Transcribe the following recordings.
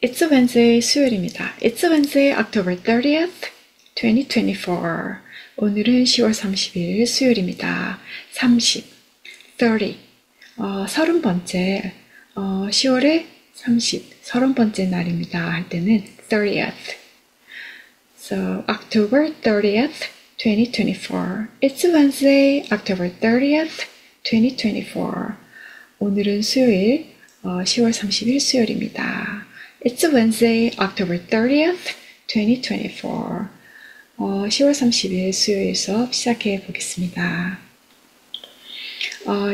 It's Wednesday, 수요일입니다. It's Wednesday, October 30th, 2024. 오늘은 10월 30일 수요일입니다. 30, 30번째, 10월에 30번째 날입니다. 할 때는 30th. So, October 30th, 2024. It's Wednesday, October 30th, 2024. 오늘은 수요일, 10월 30일 수요일입니다. It's Wednesday, October 30th, 2024. 10월 30일 수요일 수업 시작해 보겠습니다.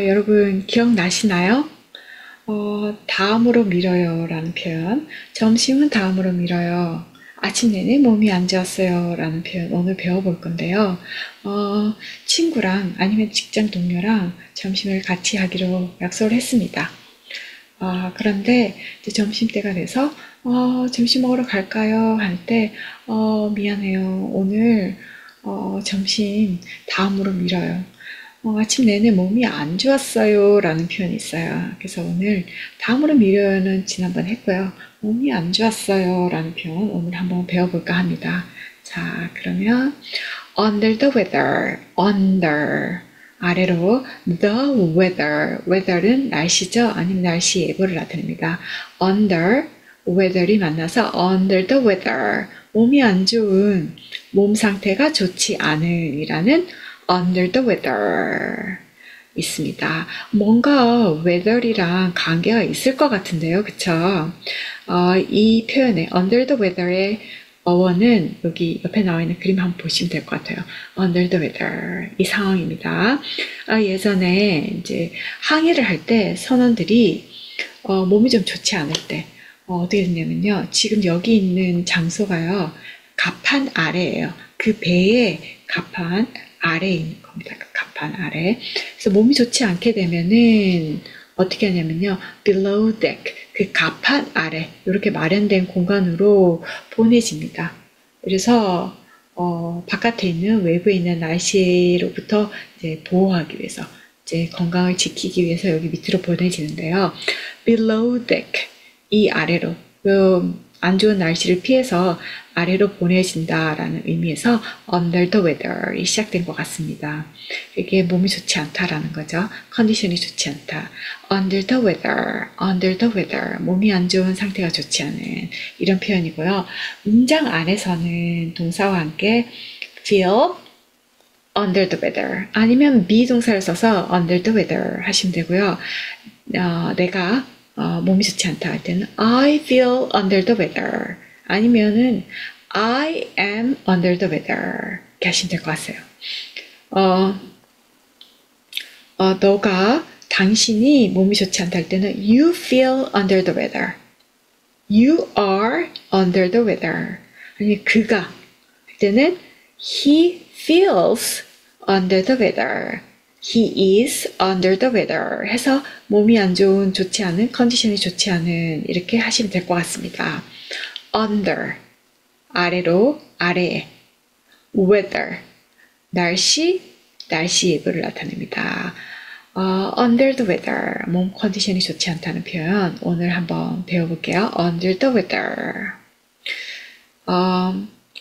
여러분 기억나시나요? 다음으로 미뤄요 라는 표현, 점심은 다음으로 미뤄요, 아침 내내 몸이 안 좋았어요 라는 표현 오늘 배워볼 건데요. 친구랑 아니면 직장 동료랑 점심을 같이 하기로 약속을 했습니다. 그런데 이제 점심때가 돼서 점심 먹으러 갈까요? 할 때 미안해요. 오늘 점심 다음으로 미뤄요. 아침 내내 몸이 안 좋았어요 라는 표현이 있어요. 그래서 오늘 다음으로 미뤄요는 지난번 했고요. 몸이 안 좋았어요 라는 표현 오늘 한번 배워볼까 합니다. 자, 그러면 under the weather, under 아래로 the weather, weather는 날씨죠? 아니면 날씨 예보를 나타냅니다. under, weather이 만나서 under the weather, 몸이 안 좋은, 몸 상태가 좋지 않은 이라는 under the weather 있습니다. 뭔가 weather이랑 관계가 있을 것 같은데요. 그쵸? 이 표현에 under the weather의 어원은 여기 옆에 나와 있는 그림 한번 보시면 될 것 같아요. Under the weather. 이 상황입니다. 예전에 이제 항해를 할 때 선원들이 몸이 좀 좋지 않을 때 어떻게 됐냐면요. 지금 여기 있는 장소가요. 갑판 아래예요. 그 배의 갑판 아래에 있는 겁니다. 그 갑판 아래. 그래서 몸이 좋지 않게 되면은 어떻게 하냐면요. below deck, 그 갑판 아래 이렇게 마련된 공간으로 보내집니다. 그래서 바깥에 있는 외부에 있는 날씨로부터 이제 보호하기 위해서, 이제 건강을 지키기 위해서 여기 밑으로 보내지는데요. below deck, 이 아래로, 안 좋은 날씨를 피해서 아래로 보내진다라는 의미에서 under the weather이 시작된 것 같습니다. 이게 몸이 좋지 않다라는 거죠. 컨디션이 좋지 않다. under the weather, under the weather, 몸이 안 좋은 상태가 좋지 않은 이런 표현이고요. 문장 안에서는 동사와 함께 feel under the weather 아니면 be 동사를 써서 under the weather 하시면 되고요. 내가 몸이 좋지 않다 할 때는 I feel under the weather 아니면은 I am under the weather 이렇게 하시면 될 것 같아요. 당신이 몸이 좋지 않다 할 때는 You feel under the weather, You are under the weather. 아니 그가 할 때는 He feels under the weather, He is under the weather 해서 몸이 안 좋은, 좋지 않은, 컨디션이 좋지 않은 이렇게 하시면 될 것 같습니다. under, 아래로, 아래에, weather, 날씨 예보를 나타냅니다. under the weather, 몸 컨디션이 좋지 않다는 표현 오늘 한번 배워볼게요. under the weather.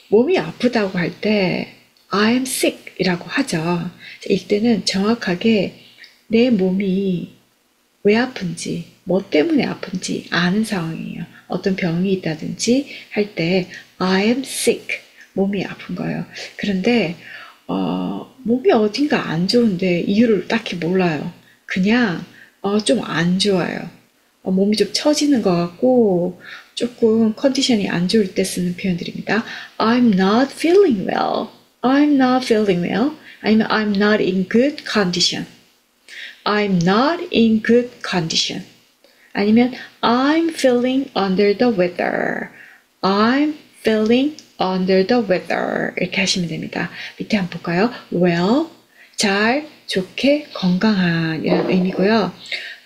몸이 아프다고 할 때 I am sick 이라고 하죠. 이때는 정확하게 내 몸이 왜 아픈지, 뭐 때문에 아픈지 아는 상황이에요. 어떤 병이 있다든지 할 때 I am sick, 몸이 아픈 거예요. 그런데 몸이 어딘가 안 좋은데 이유를 딱히 몰라요. 그냥 좀 안 좋아요. 몸이 좀 처지는 것 같고 조금 컨디션이 안 좋을 때 쓰는 표현들입니다. I'm not feeling well, I'm not feeling well, 아니면 I'm not in good condition, I'm not in good condition, 아니면 I'm feeling under the weather, I'm feeling under the weather 이렇게 하시면 됩니다. 밑에 한번 볼까요? well, 잘, 좋게, 건강한 이런 의미고요.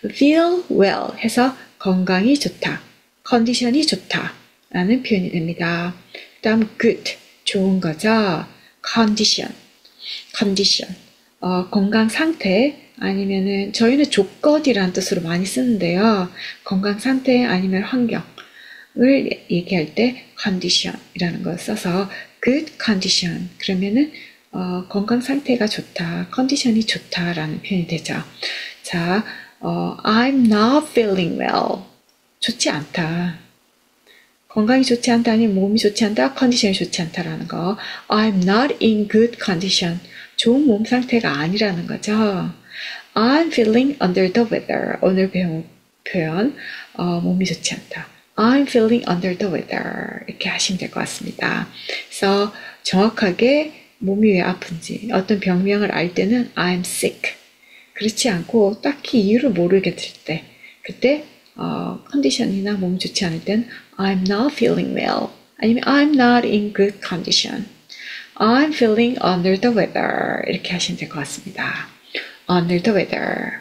feel well 해서 건강이 좋다, 컨디션이 좋다 라는 표현이 됩니다. 그 다음 good, 좋은 거죠. condition, 건강 상태 아니면은 저희는 조건이라는 뜻으로 많이 쓰는데요. 건강 상태 아니면 환경, 얘기할 때 condition이라는 걸 써서 good condition 그러면은 건강 상태가 좋다, 컨디션이 좋다라는 표현이 되죠. 자, I'm not feeling well. 좋지 않다. 건강이 좋지 않다니 몸이 좋지 않다, 컨디션이 좋지 않다라는 거. I'm not in good condition. 좋은 몸 상태가 아니라는 거죠. I'm feeling under the weather. 오늘 배운 표현, 몸이 좋지 않다. I'm feeling under the weather. 이렇게 하시면 될 것 같습니다. 그래서 정확하게 몸이 왜 아픈지, 어떤 병명을 알 때는 I'm sick. 그렇지 않고 딱히 이유를 모르겠을 때, 그때 컨디션이나 몸이 좋지 않을 땐 I'm not feeling well. 아니면 I'm not in good condition. I'm feeling under the weather. 이렇게 하시면 될 것 같습니다. Under the weather.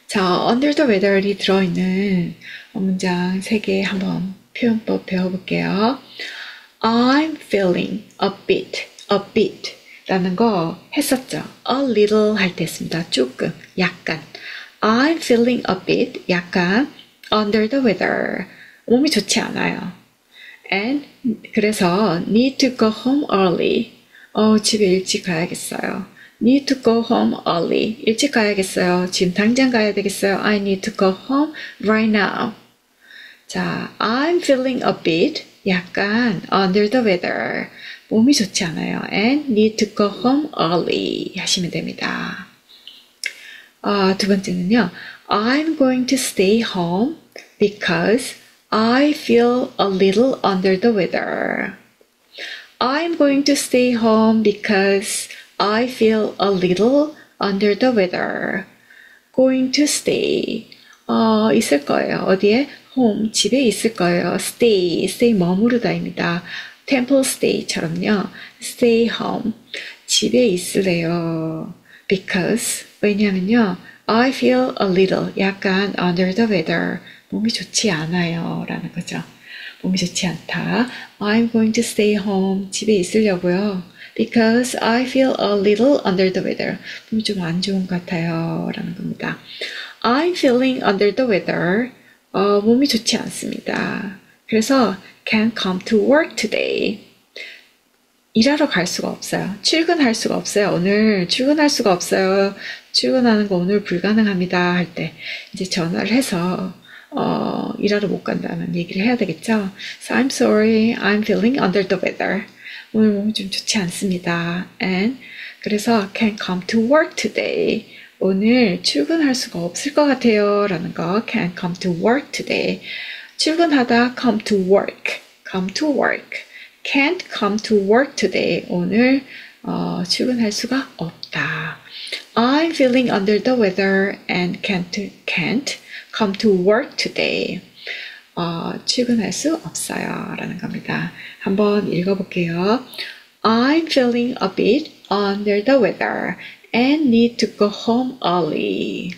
자, under the weather이 들어있는 문장 3개 한번 표현법 배워볼게요. I'm feeling a bit 라는 거 했었죠. A little 할 때 했습니다. 조금, 약간. I'm feeling a bit, 약간 under the weather. 몸이 좋지 않아요. And 그래서 need to go home early. 집에 일찍 가야겠어요. Need to go home early. 일찍 가야겠어요. 지금 당장 가야 되겠어요. I need to go home right now. 자, I'm feeling a bit, 약간 under the weather. 몸이 좋지 않아요. And need to go home early 하시면 됩니다. 두 번째는요. I'm going to stay home because I feel a little under the weather. I'm going to stay home because I feel a little under the weather. Going to stay. 있을 거예요. 어디에? home, 집에 있을 거예요. stay 머무르다입니다. temple stay처럼요. stay home, 집에 있으래요. because, 왜냐면요. I feel a little, 약간 under the weather, 몸이 좋지 않아요. 라는 거죠. 몸이 좋지 않다. I'm going to stay home, 집에 있으려고요. because I feel a little under the weather, 몸이 좀 안 좋은 것 같아요. 라는 겁니다. I'm feeling under the weather, 몸이 좋지 않습니다. 그래서 can't come to work today. 일하러 갈 수가 없어요. 출근할 수가 없어요. 오늘 출근할 수가 없어요. 출근하는 거 오늘 불가능합니다. 할 때 이제 전화를 해서 일하러 못 간다는 얘기를 해야 되겠죠. So I'm sorry, I'm feeling under the weather. 오늘 몸이 좀 좋지 않습니다. And 그래서 can't come to work today. 오늘 출근할 수가 없을 것 같아요. 라는 거 can't come to work today. 출근하다 come to work. come to work. can't come to work today. 오늘 출근할 수가 없다. I'm feeling under the weather and can't come to work today. 출근할 수 없어요. 라는 겁니다. 한번 읽어볼게요. I'm feeling a bit under the weather and need to go home early.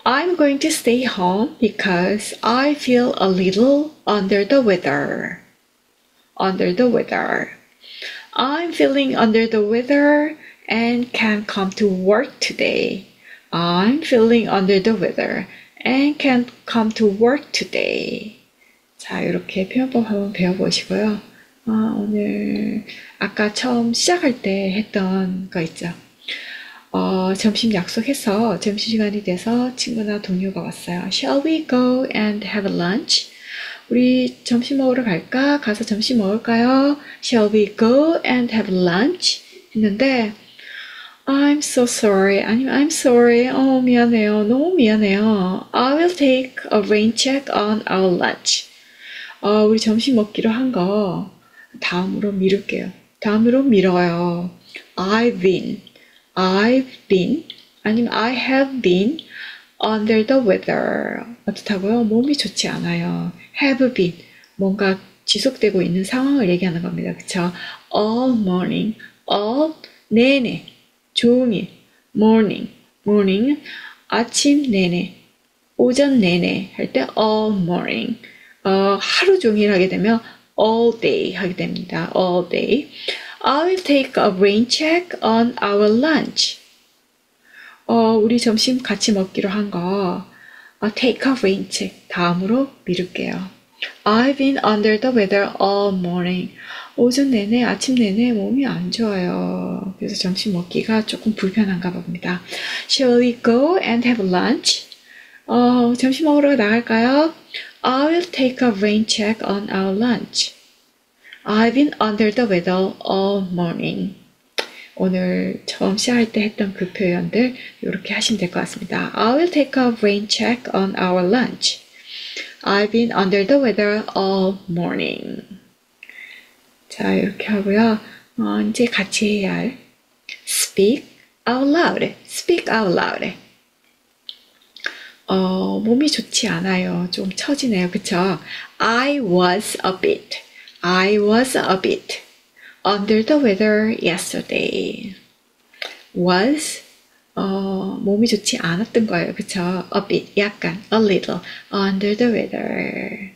I'm going to stay home because I feel a little under the weather. Under the weather. I'm feeling under the weather and can't come to work today. I'm feeling under the weather and can't come to work today. 자, 이렇게 표현법 한번 배워보시고요. 오늘 아까 처음 시작할 때 했던 거 있죠. 점심 약속해서 점심시간이 돼서 친구나 동료가 왔어요. Shall we go and have lunch? 우리 점심 먹으러 갈까? 가서 점심 먹을까요? Shall we go and have lunch? 했는데 I'm so sorry. 아니면 I'm sorry. 미안해요. 너무 미안해요. I will take a rain check on our lunch. 우리 점심 먹기로 한 거 다음으로 미룰게요. 다음으로 미뤄요. I've been 아니면 I have been under the weather. 어떻다고요? 몸이 좋지 않아요. have been 뭔가 지속되고 있는 상황을 얘기하는 겁니다. 그쵸? all morning, all 내내, 종일, morning 아침 내내, 오전 내내 할 때 all morning. 하루 종일 하게 되면 all day 하게 됩니다. all day. I will take a rain check on our lunch. 우리 점심 같이 먹기로 한 거 take a rain check. 다음으로 미룰게요. I've been under the weather all morning. 오전 내내, 아침 내내 몸이 안 좋아요. 그래서 점심 먹기가 조금 불편한가 봅니다. Shall we go and have lunch? 점심 먹으러 나갈까요? I will take a rain check on our lunch. I've been under the weather all morning. 오늘 처음 시작할 때 했던 그 표현들 이렇게 하시면 될 것 같습니다. I will take a rain check on our lunch. I've been under the weather all morning. 자, 이렇게 하고요. 이제 같이 해야 할 speak out loud. speak out loud. 몸이 좋지 않아요. 좀 처지네요. 그쵸? I was a bit under the weather yesterday. was 몸이 좋지 않았던 거예요. 그쵸? a bit, 약간, a little, under the weather.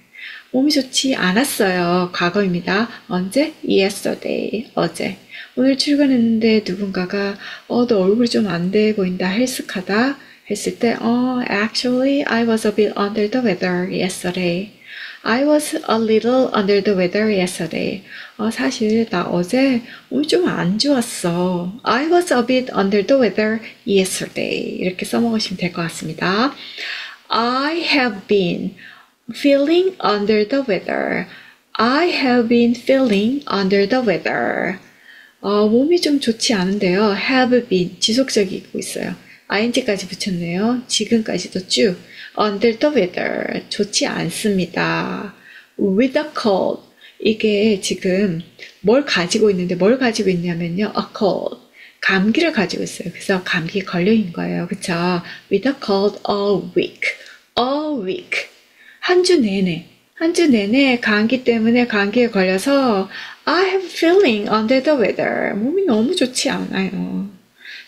몸이 좋지 않았어요. 과거입니다. 언제? yesterday, 어제. 오늘 출근했는데 누군가가 너 얼굴이 좀 안 돼 보인다, 헬스하다 했을 때 actually I was a bit under the weather yesterday. I was a little under the weather yesterday. 사실 나 어제 몸이 좀 안 좋았어. I was a bit under the weather yesterday. 이렇게 써먹으시면 될 것 같습니다. I have been feeling under the weather. I have been feeling under the weather. 몸이 좀 좋지 않은데요. have been 지속적이고 있어요. ing까지 붙였네요. 지금까지도 쭉. under the weather 좋지 않습니다. with a cold 이게 지금 뭘 가지고 있는데 뭘 가지고 있냐면요. a cold 감기를 가지고 있어요. 그래서 감기에 걸려 있는 거예요. 그쵸? with a cold all week 한 주 내내 감기 때문에 감기에 걸려서 I have feeling under the weather 몸이 너무 좋지 않아요.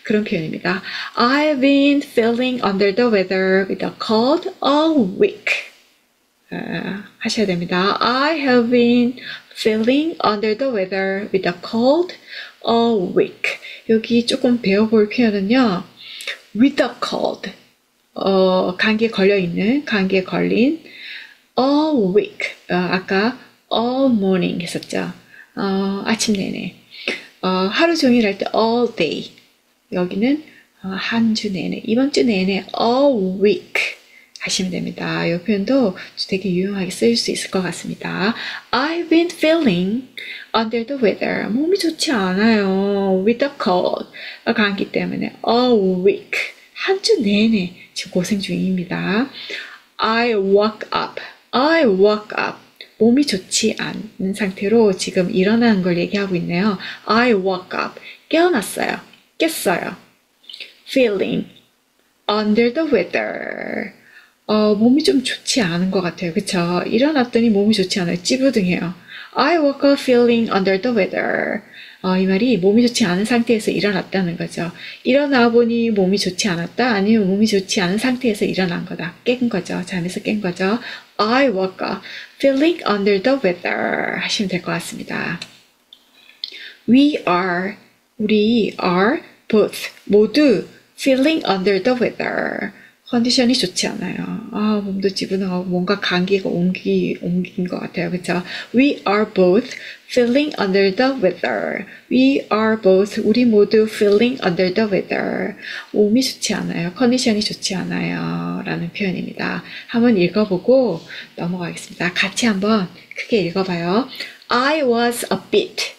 그런 표현입니다. I've been feeling under the weather with a cold all week. 하셔야 됩니다. I have been feeling under the weather with a cold all week. 여기 조금 배워볼 표현은요. with a cold. 감기에 걸린 all week. 아까 all morning 했었죠. 아침 내내. 하루 종일 할 때 all day. 여기는 한 주 내내, 이번 주 내내 all week 하시면 됩니다. 이 표현도 되게 유용하게 쓰일 수 있을 것 같습니다. I've been feeling under the weather. 몸이 좋지 않아요. with a cold. 감기 때문에 all week. 한 주 내내 지금 고생 중입니다. I woke up. 몸이 좋지 않은 상태로 지금 일어나는 걸 얘기하고 있네요. I woke up. 깨어났어요. 깼어요. feeling under the weather. 몸이 좀 좋지 않은 것 같아요. 그쵸? 일어났더니 몸이 좋지 않아요. 찌부둥해요. I woke up feeling under the weather. 이 말이 몸이 좋지 않은 상태에서 일어났다는 거죠. 일어나 보니 몸이 좋지 않았다? 아니면 몸이 좋지 않은 상태에서 일어난 거다. 깬 거죠. 잠에서 깬 거죠. I woke up feeling under the weather 하시면 될 것 같습니다. 우리 are both 모두 feeling under the weather 컨디션이 좋지 않아요. 몸도 찌부둥하고 뭔가 감기가 옮긴 것 같아요. 그쵸? We are both feeling under the weather. We are both 우리 모두 feeling under the weather. 몸이 좋지 않아요. 컨디션이 좋지 않아요. 라는 표현입니다. 한번 읽어보고 넘어가겠습니다. 같이 한번 크게 읽어봐요. I was a bit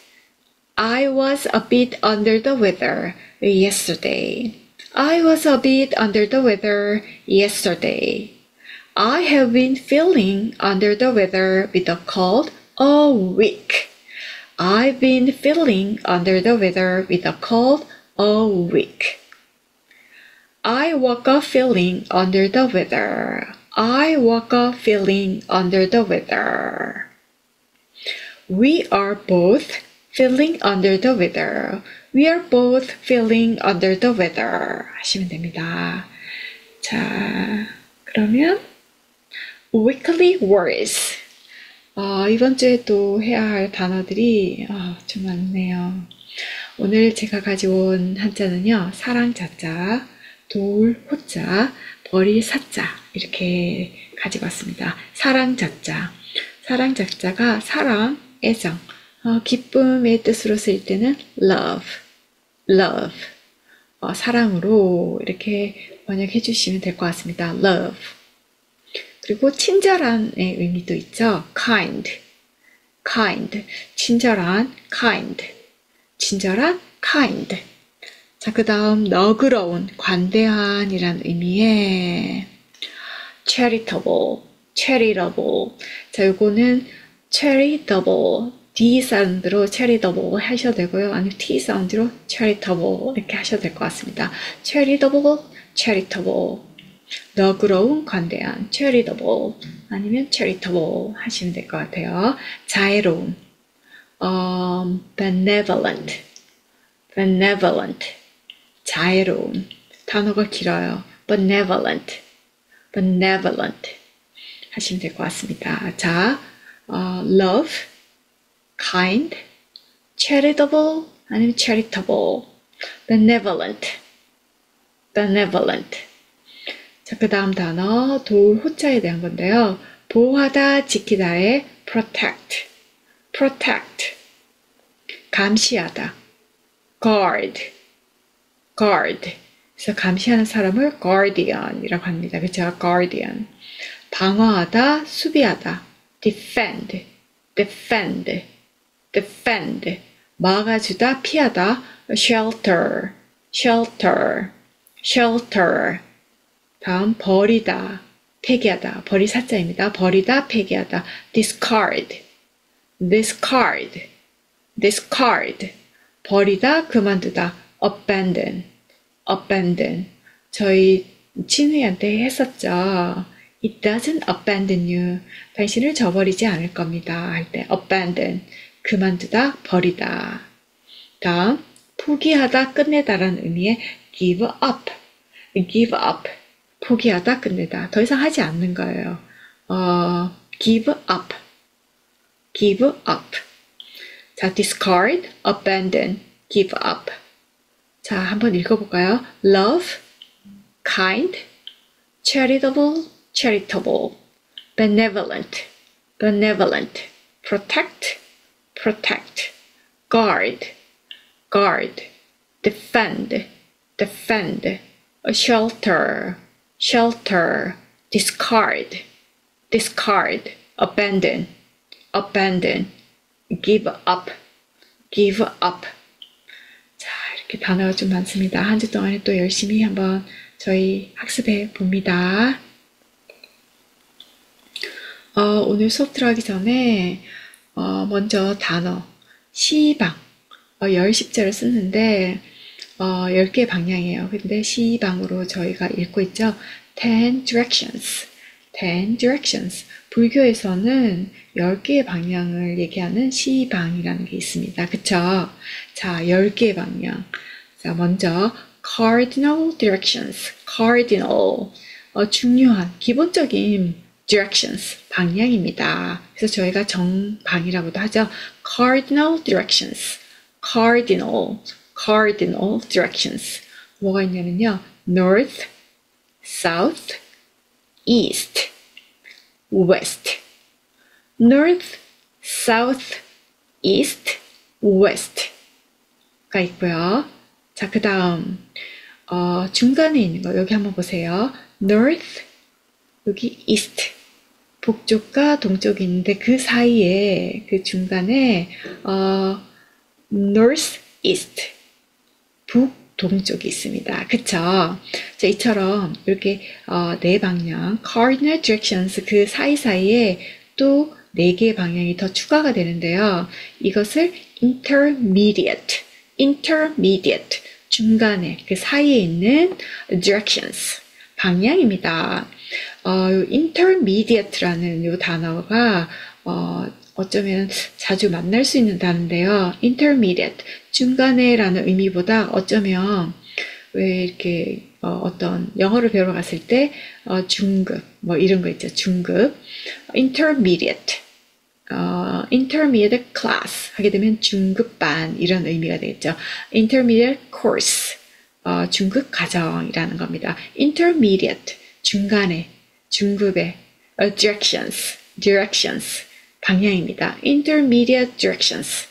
under the weather yesterday. I was a bit under the weather yesterday. I have been feeling under the weather with a cold all week. I've been feeling under the weather with a cold all week. I woke up feeling under the weather. I woke up feeling under the weather. We are both feeling under the weather. We are both feeling under the weather 하시면 됩니다. 자, 그러면 weekly words. 이번 주에 또 해야 할 단어들이 좀 많네요. 오늘 제가 가지고 온 한자는요. 사랑 자자, 돌 호자, 버릴 사자 이렇게 가지고 왔습니다. 사랑 자자. 사랑 자자가 사랑, 애정, 기쁨의 뜻으로 쓰일 때는 love, love. 사랑으로 이렇게 번역해 주시면 될 것 같습니다. love. 그리고 친절한의 의미도 있죠. kind, kind. 친절한, kind. 친절한, kind. 자, 그 다음 너그러운, 관대한이란 의미의 charitable, charitable. 자, 요거는 charitable, D 사운드로 charitable 하셔도 되고요. 아니면 T 사운드로 charitable 이렇게 하셔도 될 것 같습니다. charitable, charitable. 너그러운, 관대한, charitable 아니면 charitable 하시면 될 것 같아요. 자애로운, benevolent, benevolent. 자애로운. 단어가 길어요. benevolent, benevolent 하시면 될 것 같습니다. 자, love, kind, charitable 아니면 charitable, benevolent, benevolent. 자, 그 다음 단어 도울 호자에 대한 건데요. 보호하다, 지키다의 protect, protect. 감시하다, guard, guard. 그래서 감시하는 사람을 guardian이라고 합니다. 그렇죠? guardian. 방어하다, 수비하다, defend, defend, defend. 막아주다, 피하다, shelter, shelter, shelter. 다음 버리다, 폐기하다, 버리 사자입니다. 버리다, 폐기하다, discard, discard, discard. 버리다, 그만두다, abandon, abandon. 저희 친구한테 했었죠. It doesn't abandon you. 당신을 저버리지 않을 겁니다. 할 때 abandon, 그만두다, 버리다. 다음 포기하다, 끝내다라는 의미의 give up, give up. 포기하다, 끝내다. 더 이상 하지 않는 거예요. give up, give up. 자, discard, abandon, give up. 자, 한번 읽어볼까요? love, kind, charitable, charitable, benevolent, benevolent, protect, protect, guard, guard, defend, defend, shelter, shelter, discard, discard, abandon, abandon, give up, give up. 자, 이렇게 단어가 좀 많습니다. 한 주 동안에 또 열심히 한번 저희 학습해 봅니다. 오늘 수업 들어가기 전에 먼저 단어 시방 10십자를 쓰는데 10개의 방향이에요. 근데 시방으로 저희가 읽고 있죠. 10 directions, 10 directions. 불교에서는 10개의 방향을 얘기하는 시방이라는 게 있습니다. 그쵸? 자, 10개의 방향. 자, 먼저 cardinal directions, cardinal. 중요한, 기본적인 directions, 방향입니다. 그래서 저희가 정방이라고도 하죠. cardinal directions, cardinal, cardinal directions. 뭐가 있냐면요. north, south, east, west. north, south, east, west가 있고요. 자, 그 다음 중간에 있는 거 여기 한번 보세요. north, 여기 east, 북쪽과 동쪽이 있는데 그 사이에 그 중간에 north, east, 북동쪽이 있습니다. 그쵸? 자, 이처럼 이렇게 네 방향 cardinal directions 그 사이사이에 또 4개의 방향이 더 추가가 되는데요. 이것을 intermediate, intermediate 중간에 그 사이에 있는 directions 방향입니다. intermediate라는 이 단어가 어쩌면 자주 만날 수 있는 단어인데요. intermediate, 중간에라는 의미보다 어쩌면 왜 이렇게 어떤 영어를 배우러 갔을 때 중급, 뭐 이런 거 있죠. 중급, intermediate, intermediate class 하게 되면 중급반 이런 의미가 되겠죠. intermediate course, 중급 과정이라는 겁니다. intermediate, 중간에, 중급의 directions, 방향입니다. intermediate directions.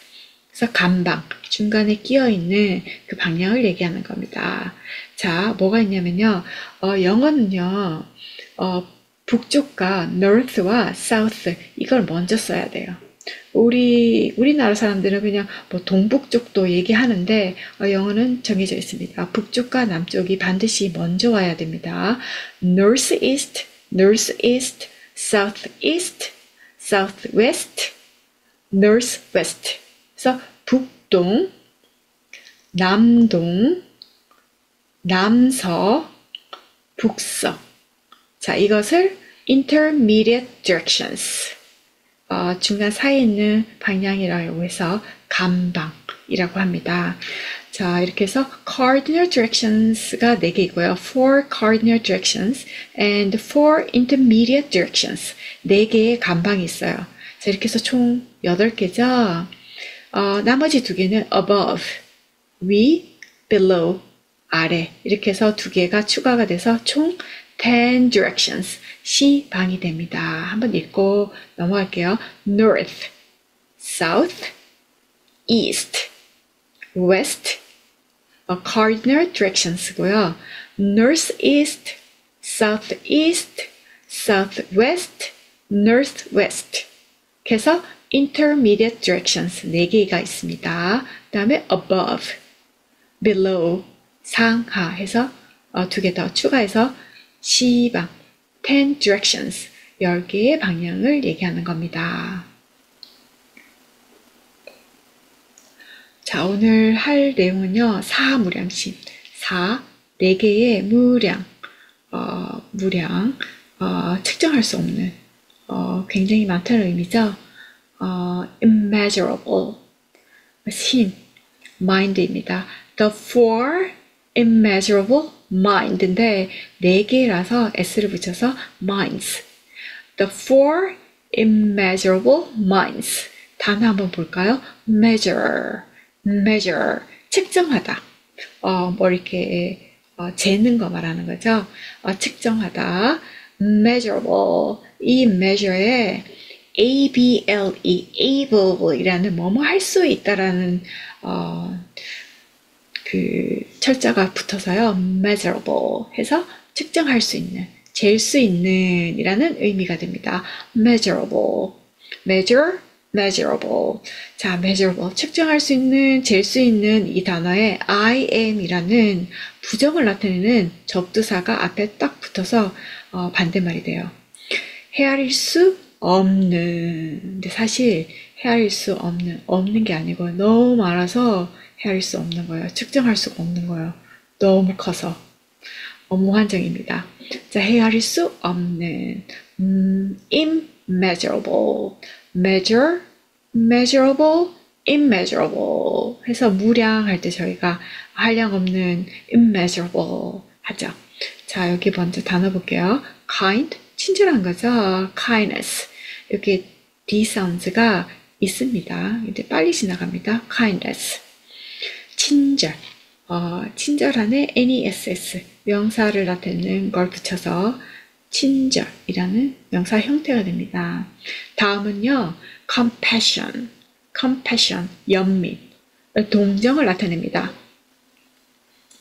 그래서 감방, 중간에 끼어있는 그 방향을 얘기하는 겁니다. 자, 뭐가 있냐면요. 영어는요, 북쪽과 north와 south, 이걸 먼저 써야 돼요. 우리나라 사람들은 그냥 뭐 동북쪽도 얘기하는데, 영어는 정해져 있습니다. 북쪽과 남쪽이 반드시 먼저 와야 됩니다. northeast, southeast, southwest, northwest. 그래서 북동, 남동, 남서, 북서. 자, 이것을 intermediate directions. 중간 사이에 있는 방향이라고 해서 감방이라고 합니다. 자, 이렇게 해서 cardinal directions가 4개이고요. 4 cardinal directions and 4 intermediate directions. 4개의 감방이 있어요. 자, 이렇게 해서 총 8개죠. 나머지 2개는 above, 위, below, 아래. 이렇게 해서 2개가 추가가 돼서 총 10 directions, 시방이 됩니다. 한번 읽고 넘어갈게요. north, south, east, west, cardinal directions고요. northeast, southeast, southwest, northwest. 그래서 intermediate directions 4개가 있습니다. 그 다음에 above, below, 상하 해서 2개 더 추가해서 시방, 10 directions, 10개의 방향을 얘기하는 겁니다. 자, 오늘 할 내용은요, 사무량심, 4개의 무량, 측정할 수 없는, 굉장히 많다는 의미죠. immeasurable, 힘, mind입니다. The four immeasurable mind인데 4개라서 s를 붙여서 minds. The four immeasurable minds. 단어 한번 볼까요? measure, 측정하다. 뭐 이렇게 재는 거 말하는 거죠. 측정하다. measurable. 이 measure에 able이라는 뭐뭐 할 수 있다라는 그 철자가 붙어서요. measurable 해서 측정할 수 있는, 잴 수 있는 이라는 의미가 됩니다. measurable, measurable. 자, measurable, 측정할 수 있는, 잴 수 있는 이 단어에 I am 이라는 부정을 나타내는 접두사가 앞에 딱 붙어서 반대말이 돼요. 헤아릴 수 없는. 근데 사실 헤아릴 수 없는 게 아니고 너무 많아서 헤아릴 수 없는 거예요. 측정할 수가 없는 거예요. 너무 커서. 무한정입니다. 자, 헤아릴 수 없는. immeasurable, measurable, immeasurable 해서 무량할 때 저희가 한량없는 immeasurable 하죠. 자, 여기 먼저 단어 볼게요. kind, 친절한 거죠. kindness. 여기 D 사운드가 있습니다. 이제 빨리 지나갑니다. kindness. 친절. 친절 안에 NESS 명사를 나타내는 걸 붙여서 친절이라는 명사 형태가 됩니다. 다음은요. compassion, 연민, 동정을 나타냅니다.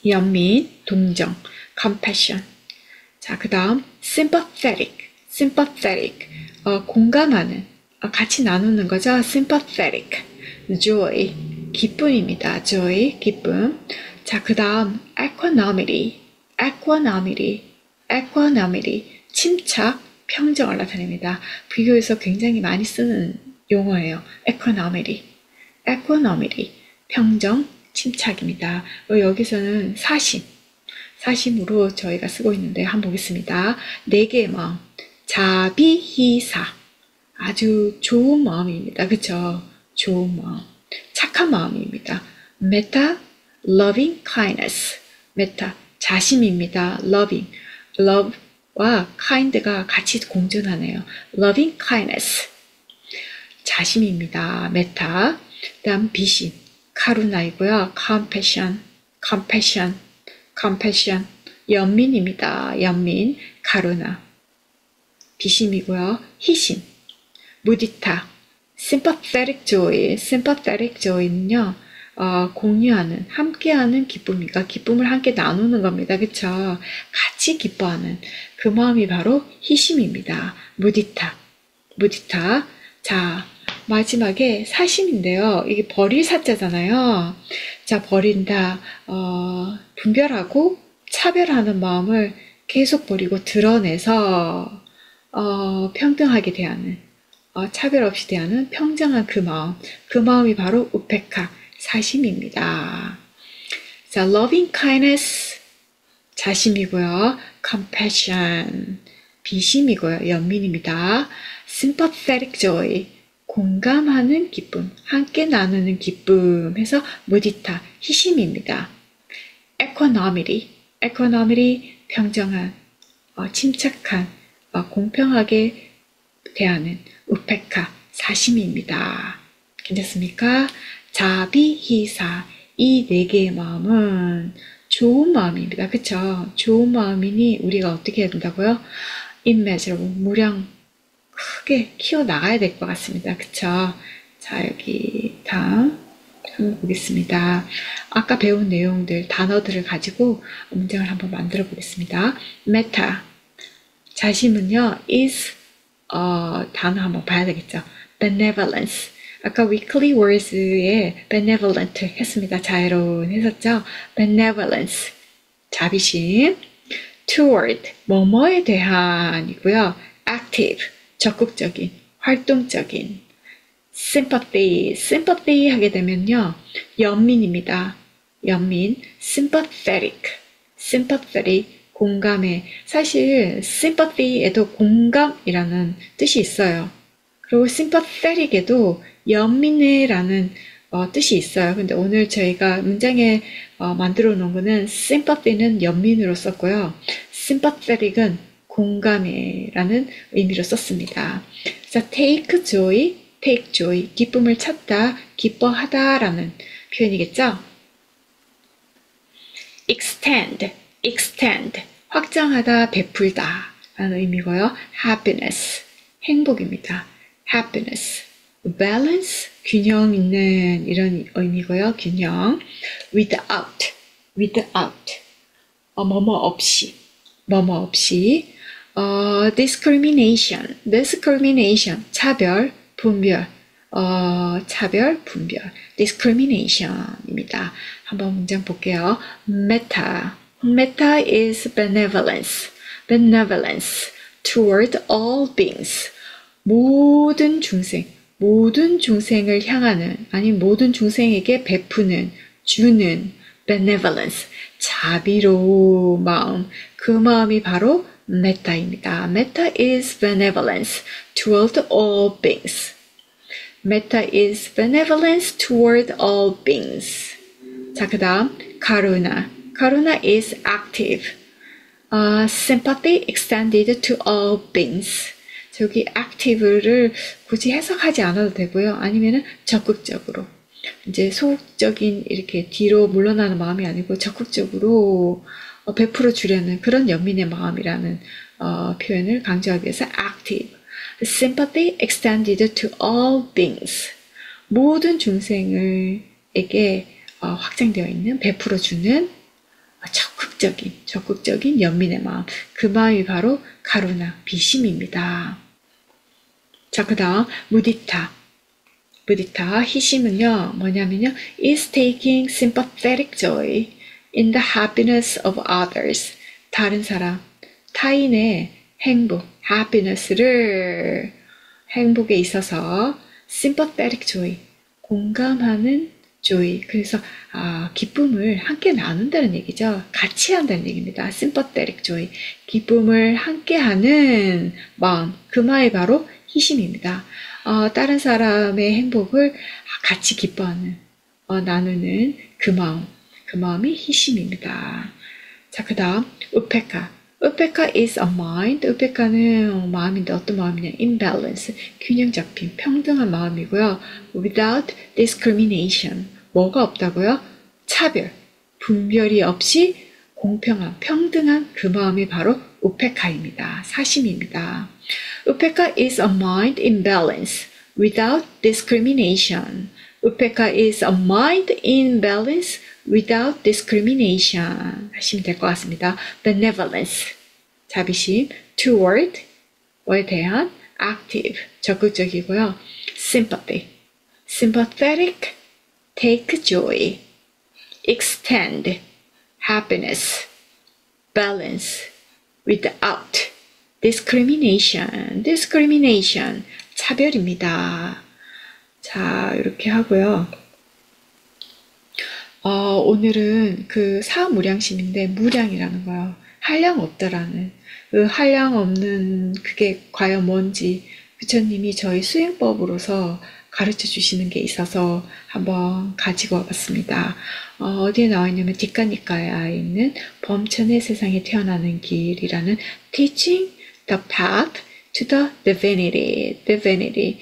연민, 동정, compassion. 자, 그 다음 sympathetic, 공감하는, 같이 나누는 거죠. sympathetic, joy, 기쁨입니다. joy, 기쁨. 자, 그 다음 equanimity, 침착, 평정을 나타냅니다. 비교해서 굉장히 많이 쓰는 용어예요. equanimity, 평정, 침착입니다. 여기서는 사심으로 저희가 쓰고 있는데 한번 보겠습니다. 4개의 마음, 자비희사, 아주 좋은 마음입니다. 그쵸? 좋은 마음, 착한 마음입니다. 메타, loving kindness, 메타, 자심입니다. love와 kind가 같이 공존하네요. loving kindness, 자심입니다. 메타. 다음 비심, 카루나이고요. compassion, 연민입니다. 연민, 가루나, 비심이고요. 희심, 무디타, sympathetic joy. sympathetic joy는요, 공유하는, 함께하는 기쁨이니까 기쁨을 함께 나누는 겁니다. 그쵸? 같이 기뻐하는 그 마음이 바로 희심입니다. 무디타, 무디타. 자, 마지막에 사심인데요. 이게 버릴 사자잖아요. 자, 버린다. 분별하고 차별하는 마음을 계속 버리고 드러내서 평등하게 대하는, 차별 없이 대하는 평정한 그 마음이 바로 우페카, 사심입니다. 자, loving kindness, 자심이고요. compassion, 비심이고요. 연민입니다. sympathetic joy, 공감하는 기쁨, 함께 나누는 기쁨 해서 무디타, 희심입니다. equanimity, equanimity, 평정한, 침착한, 공평하게 대하는 우페카, 사심입니다. 괜찮습니까? 자비, 희사, 이 네 개의 마음은 좋은 마음입니다. 그쵸? 좋은 마음이니 우리가 어떻게 해야 된다고요? immeasurable, 무량, 크게 키워나가야 될 것 같습니다. 그쵸? 자, 여기 다음 한번 보겠습니다. 아까 배운 내용들, 단어들을 가지고 문장을 한번 만들어 보겠습니다. 메타, 자심은요, is, 단어 한번 봐야 되겠죠. benevolence, 아까 weekly words에 benevolent 했습니다. 자애로운 했었죠. benevolence, 자비심. toward, 뭐뭐에 대한이고요. active, 적극적인, 활동적인. sympathy, sympathy 하게 되면요, 연민입니다. 연민. sympathetic, sympathetic, 공감해. 사실 sympathy에도 공감이라는 뜻이 있어요. 그리고 sympathetic에도 연민해라는 뜻이 있어요. 근데 오늘 저희가 문장에 만들어 놓은 거는 sympathy는 연민으로 썼고요. sympathetic은 공감해라는 의미로 썼습니다. 자, take joy, take joy, 기쁨을 찾다, 기뻐하다라는 표현이겠죠. extend, extend, 확장하다, 베풀다 라는 의미고요. happiness, 행복입니다. happiness. balance, 균형 있는 이런 의미고요. 균형. without, without, 뭐뭐 없이, 뭐뭐 없이. discrimination, discrimination, 차별, 분별, 차별, 분별, discrimination입니다. 한번 문장 볼게요. meta, meta is benevolence, benevolence toward all beings. 모든 중생, 모든 중생을 향하는, 아니 모든 중생에게 베푸는, 주는 benevolence, 자비로운 마음, 그 마음이 바로 메타입니다. Meta is benevolence toward all beings. Meta is benevolence toward all beings. 자, 그 다음 karuna. Karuna is active. Sympathy extended to all beings. 저기 active를 굳이 해석하지 않아도 되고요. 아니면은 적극적으로. 이제 소극적인 이렇게 뒤로 물러나는 마음이 아니고 적극적으로 베풀어 주려는 그런 연민의 마음이라는 표현을 강조하기 위해서 active. Sympathy extended to all beings. 모든 중생에게 확장되어 있는 베풀어 주는 적극적인 연민의 마음. 그 마음이 바로 가루나 비심입니다. 자, 그 다음 무디타. 무디타, 희심은요, 뭐냐면요, is taking sympathetic joy in the happiness of others. 다른 사람, 타인의 행복, happiness를, 행복에 있어서 sympathetic joy, 공감하는 joy. 그래서 기쁨을 함께 나눈다는 얘기죠. 같이 한다는 얘기입니다. sympathetic joy, 기쁨을 함께하는 마음, 그 마음이 바로 희심입니다. 다른 사람의 행복을 같이 기뻐하는, 나누는 그 마음이 희심입니다. 자, 그 다음 우페카. 우페카 is a mind. 우페카는 마음인데 어떤 마음이냐? imbalance, 균형 잡힌, 평등한 마음이고요. without discrimination, 뭐가 없다고요? 차별, 분별이 없이 공평한, 평등한 그 마음이 바로 우페카입니다. 사심입니다. 우페카 is a mind in balance without discrimination. 우페카 is a mind in balance without discrimination 하시면 될 것 같습니다. benevolence, 자비심, toward, 에 대한, active, 적극적이고요. sympathy, sympathetic, take joy, extend, happiness, balance, without, discrimination, discrimination, 차별입니다. 자, 이렇게 하고요. 오늘은 그 사무량심인데 무량이라는 거요. 한량 없다라는 그 한량 없는 그게 과연 뭔지 부처님이 저희 수행법으로서 가르쳐 주시는 게 있어서 한번 가지고 와봤습니다. 어디에 나와 있냐면 뒷간니까에 있는 범천의 세상에 태어나는 길이라는 Teaching the Path to the Divinity.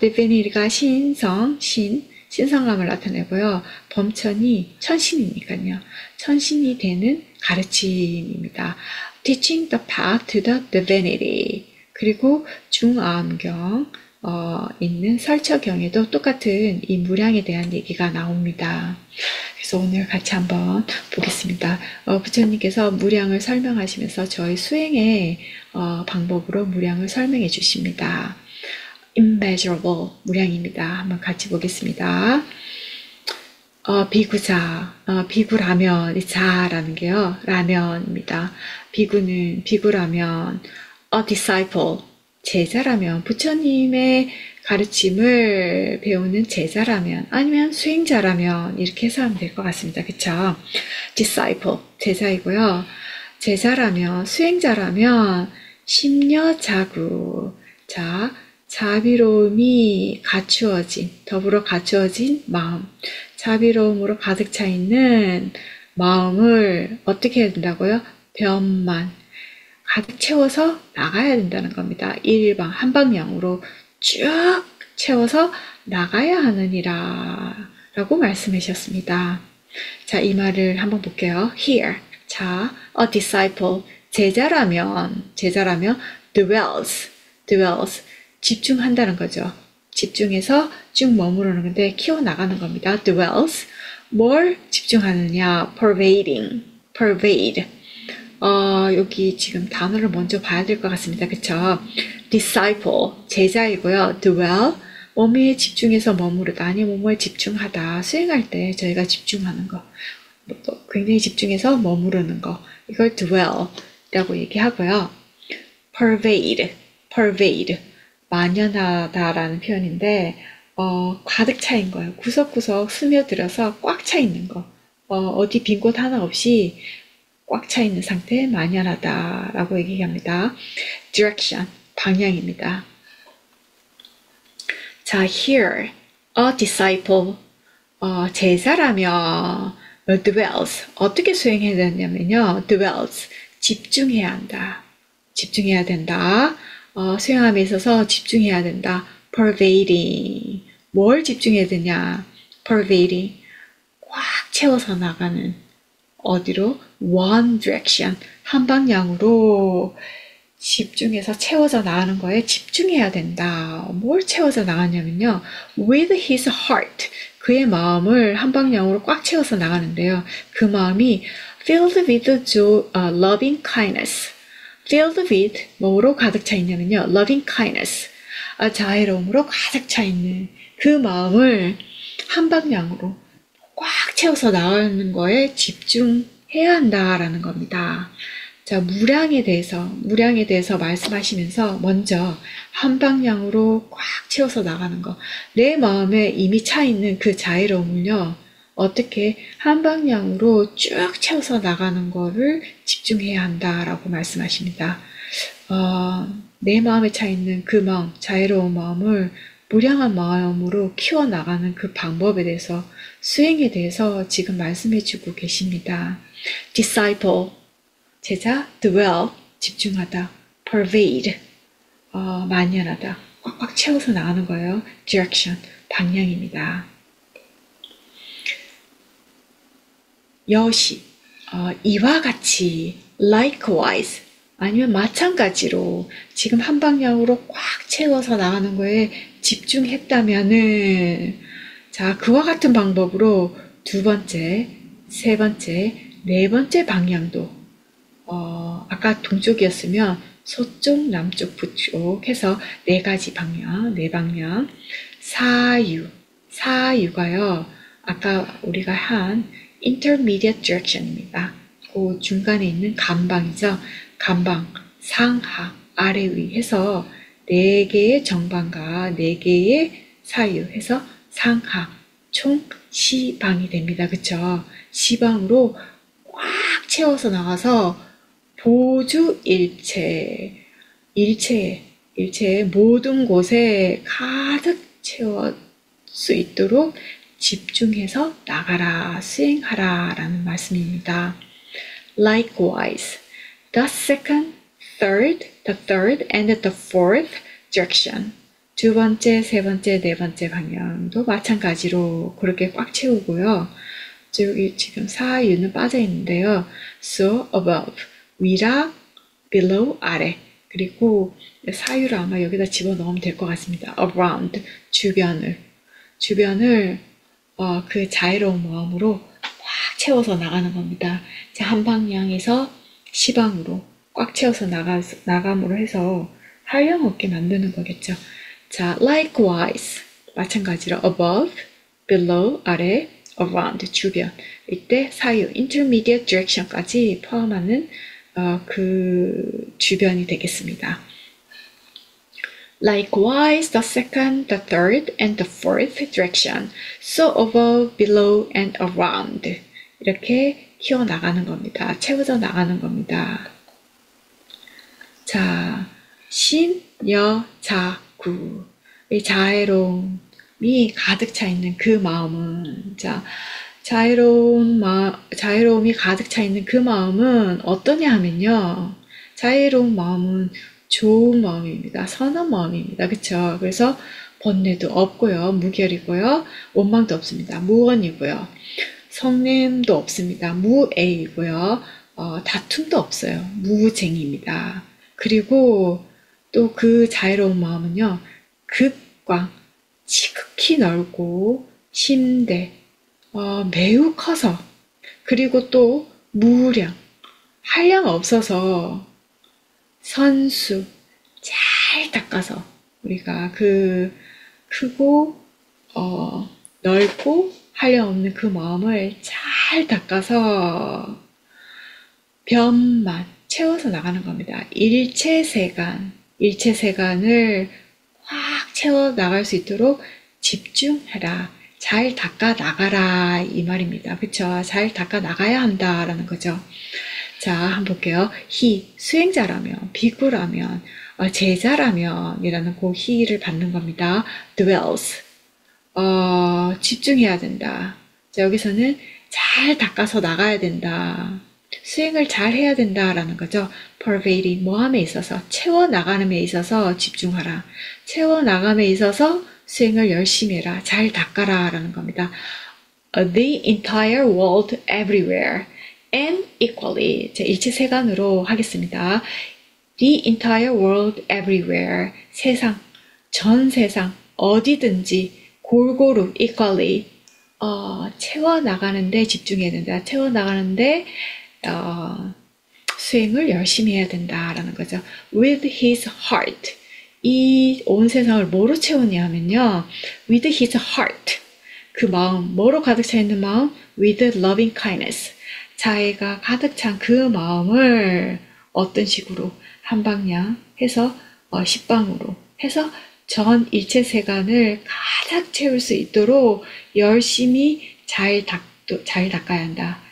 Divinity가 신성, 신성감을 나타내고요. 범천이 천신이니까요. 천신이 되는 가르침입니다. Teaching the Path to the Divinity. 그리고 중암경 있는 설처경에도 똑같은 이 무량에 대한 얘기가 나옵니다. 그래서 오늘 같이 한번 보겠습니다. 부처님께서 무량을 설명하시면서 저희 수행의 방법으로 무량을 설명해 주십니다. immeasurable, 무량입니다. 한번 같이 보겠습니다. 비구자, 비구라면, 이 자라는 게요, 라면입니다. 비구라면, a disciple, 제자라면, 부처님의 가르침을 배우는 제자라면, 아니면 수행자라면, 이렇게 해서 하면 될 것 같습니다. 그쵸? disciple, 제자이고요. 제자라면, 수행자라면, 심려자구, 자, 자비로움이 갖추어진, 더불어 갖추어진 마음, 자비로움으로 가득 차 있는 마음을 어떻게 해야 된다고요? 변만, 가득 채워서 나가야 된다는 겁니다. 일방, 한방향으로 쭉 채워서 나가야 하느니라 라고 말씀하셨습니다. 자, 이 말을 한번 볼게요. Here, 자, a disciple, 제자라면 dwells, 집중한다는 거죠. 집중해서 쭉 머무르는 건데 키워나가는 겁니다. dwells. 뭘 집중하느냐? pervade. 여기 지금 단어를 먼저 봐야 될 것 같습니다. 그쵸? disciple, 제자이고요. dwell, 뭐뭐에 집중해서 머무르다, 아니 뭐뭐에 집중하다. 수행할 때 저희가 집중하는 거, 굉장히 집중해서 머무르는 거, 이걸 dwell이라고 얘기하고요. pervade, 만연하다라는 표현인데 가득 차인 거예요. 구석구석 스며들어서 꽉 차 있는 거. 어디 빈 곳 하나 없이 꽉 차 있는 상태에 만연하다라고 얘기합니다. direction, 방향입니다. 자, here, a disciple, 제자라면 dwells, 어떻게 수행해야 되냐면요. dwells, 집중해야 한다. 집중해야 된다. 수행함에 있어서 집중해야 된다. pervading, 뭘 집중해야 되냐? pervading, 꽉 채워서 나가는, 어디로? one direction, 한 방향으로 집중해서 채워져 나가는 거에 집중해야 된다. 뭘 채워져 나가냐면요. with his heart, 그의 마음을 한 방향으로 꽉 채워서 나가는데요. 그 마음이 filled with loving kindness. filled with, 뭐로 가득 차 있냐면요. loving kindness, 자애로움으로 가득 차 있는 그 마음을 한 방향으로 꽉 채워서 나가는 거에 집중해야 한다라는 겁니다. 자, 무량에 대해서 말씀하시면서 먼저 한 방향으로 꽉 채워서 나가는 거, 내 마음에 이미 차 있는 그 자애로움을요, 어떻게 한 방향으로 쭉 채워서 나가는 거를 집중해야 한다라고 말씀하십니다. 내 마음에 차 있는 그 마음, 자애로운 마음을 무량한 마음으로 키워나가는 그 방법에 대해서, 수행에 대해서 지금 말씀해주고 계십니다. disciple, 제자, dwell, 집중하다, pervade, 만연하다, 꽉꽉 채워서 나가는 거예요. direction, 방향입니다. 여시, 이와 같이, likewise, 아니면 마찬가지로 지금 한 방향으로 꽉 채워서 나가는 거에 집중했다면은 자, 그와 같은 방법으로 두 번째, 세 번째, 네 번째 방향도 아까 동쪽이었으면 서쪽, 남쪽, 북쪽 해서 네 가지 방향, 네 방향. 사유가요. 아까 우리가 한 intermediate direction입니다. 그 중간에 있는 감방이죠. 감방, 상하, 아래, 위 해서 네 개의 정방과 네 개의 사유 해서 상하, 총 시방이 됩니다. 그쵸? 시방으로 꽉 채워서 나가서 보주 일체의 모든 곳에 가득 채울 수 있도록 집중해서 나가라, 수행하라 라는 말씀입니다. Likewise, the third and the fourth direction. 두 번째, 세 번째, 네 번째 방향도 마찬가지로 그렇게 꽉 채우고요. 여기 지금 사유는 빠져 있는데요. So above, 위라, below, 아래. 그리고 사유를 아마 여기다 집어넣으면 될 것 같습니다. around, 주변을 그 자유로운 마음으로 꽉 채워서 나가는 겁니다. 한 방향에서 시방으로 꽉 채워서 나감으로 해서 한량 없게 만드는 거겠죠. 자, likewise 마찬가지로 above, below, 아래, around, 주변. 이때 사유, intermediate direction까지 포함하는 그 주변이 되겠습니다. Likewise, the second, the third, and the fourth direction. So above, below, and around. 이렇게 키워나가는 겁니다. 채워져 나가는 겁니다. 자, 신여자구. 이 자애로움이 가득 차 있는 그 마음은, 자, 자애로움이 가득 차 있는 그 마음은 어떠냐 하면요. 자애로운 마음은 좋은 마음입니다. 선한 마음입니다. 그쵸? 그래서 번뇌도 없고요. 무결이고요. 원망도 없습니다. 무언이고요. 성냄도 없습니다. 무애이고요. 다툼도 없어요. 무쟁입니다. 그리고 또 그 자애로운 마음은요. 극광, 지극히 넓고 심대, 매우 커서 그리고 또 무량, 한량 없어서 선수, 잘 닦아서 우리가 그 크고 넓고 한량 없는 그 마음을 잘 닦아서 변만 채워서 나가는 겁니다. 일체세간을 확 채워 나갈 수 있도록 집중해라. 잘 닦아 나가라 이 말입니다. 그쵸? 잘 닦아 나가야 한다라는 거죠. 자, 한번 볼게요. 수행자라면, 비구라면, 제자라면 이라는 그 히를 받는 겁니다. dwells, 집중해야 된다. 자, 여기서는 잘 닦아서 나가야 된다. 수행을 잘 해야 된다라는 거죠. pervading, 뭐함에 있어서, 채워나가는 데 있어서 집중하라. 채워나감에 있어서 수행을 열심히 해라. 잘 닦아라 라는 겁니다. The entire world everywhere and equally. 자, 일체세간으로 하겠습니다. The entire world everywhere. 세상, 전 세상, 어디든지 골고루 equally 채워나가는데 집중해야 된다. 채워나가는데 수행을 열심히 해야 된다라는 거죠. With his heart. 이 온 세상을 뭐로 채우냐 하면요. With his heart. 그 마음, 뭐로 가득 차 있는 마음? With loving kindness. 자애가 가득 찬 그 마음을 어떤 식으로 한 방향 해서 10방으로 해서 전 일체 세간을 가득 채울 수 있도록 열심히 잘 닦아야 한다.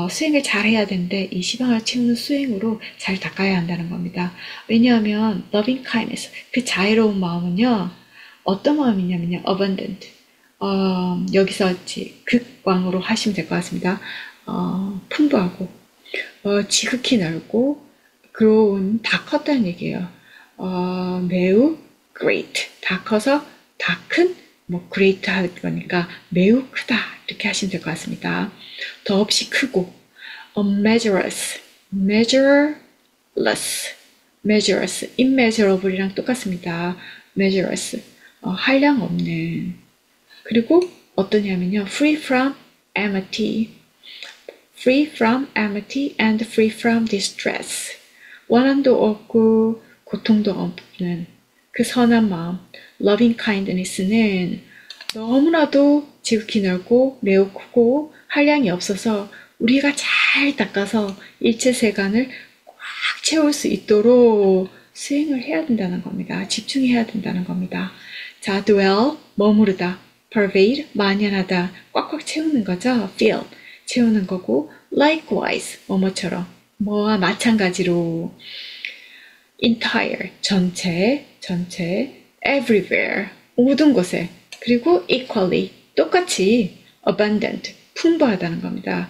수행을 잘 해야 되는데 이 시방을 채우는 수행으로 잘 닦아야 한다는 겁니다. 왜냐하면 loving kindness, 그 자애로운 마음은요. 어떤 마음이냐면요. abundant. 여기서 극광으로 하시면 될 것 같습니다. 풍부하고 지극히 넓고 grown, 다 컸다는 얘기예요. 매우 great, 다 커서 다 큰, great 할 거니까 매우 크다 이렇게 하시면 될 것 같습니다. 더없이 크고 unmeasureless, measure measureless, immeasurable이랑 똑같습니다. measureless, 한량 없는. 그리고 어떠냐면요, free from enmity, and free from distress. 원한도 없고 고통도 없는 그 선한 마음, loving kindness는 너무나도 지극히 넓고 매우 크고 한량이 없어서 우리가 잘 닦아서 일체 세간을 꽉 채울 수 있도록 수행을 해야 된다는 겁니다. 집중해야 된다는 겁니다. 자, dwell, 머무르다, pervade, 만연하다, 꽉꽉 채우는 거죠. fill, 채우는 거고, likewise, 뭐뭐처럼, 뭐와 마찬가지로, entire, 전체, everywhere, 모든 곳에, 그리고 equally, 똑같이, abundant, 풍부하다는 겁니다.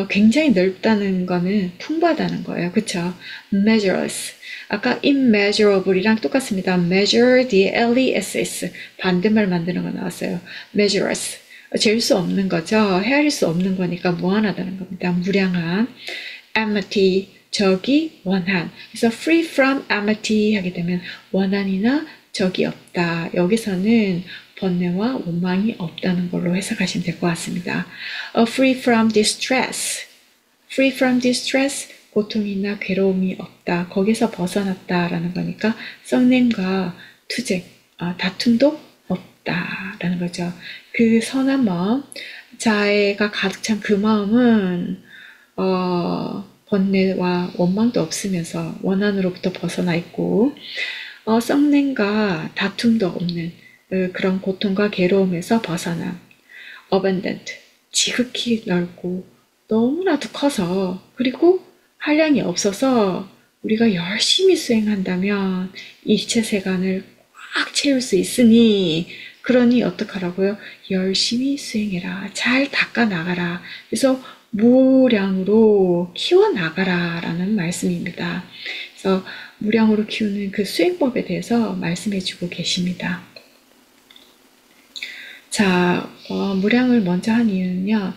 굉장히 넓다는 거는 풍부하다는 거예요. 그쵸? measureless. 아까 immeasurable이랑 똑같습니다. measure, D-L-E-S-S. 반대말 만드는 거 나왔어요. measureless. 잴 수 없는 거죠. 헤아릴 수 없는 거니까 무한하다는 겁니다. 무량한. enmity, 적이 원한. 그래서 free from enmity 하게 되면 원한이나 적이 없다. 여기서는 번뇌와 원망이 없다는 걸로 해석하시면 될 것 같습니다. free from distress. free from distress, 고통이나 괴로움이 없다. 거기서 벗어났다라는 거니까 썩냄과 투쟁, 다툼도 없다라는 거죠. 그 선한 마음, 자애가 가득 찬 그 마음은 번뇌와 원망도 없으면서 원한으로부터 벗어나 있고 썩냄과 다툼도 없는 그런 고통과 괴로움에서 벗어남. abundant, 지극히 넓고 너무나도 커서 그리고 한량이 없어서 우리가 열심히 수행한다면 일체 세간을 꽉 채울 수 있으니 그러니 어떡하라고요? 열심히 수행해라. 잘 닦아 나가라. 그래서 무량으로 키워나가라 라는 말씀입니다. 그래서 무량으로 키우는 그 수행법에 대해서 말씀해 주고 계십니다. 자, 무량을 먼저 한 이유는요,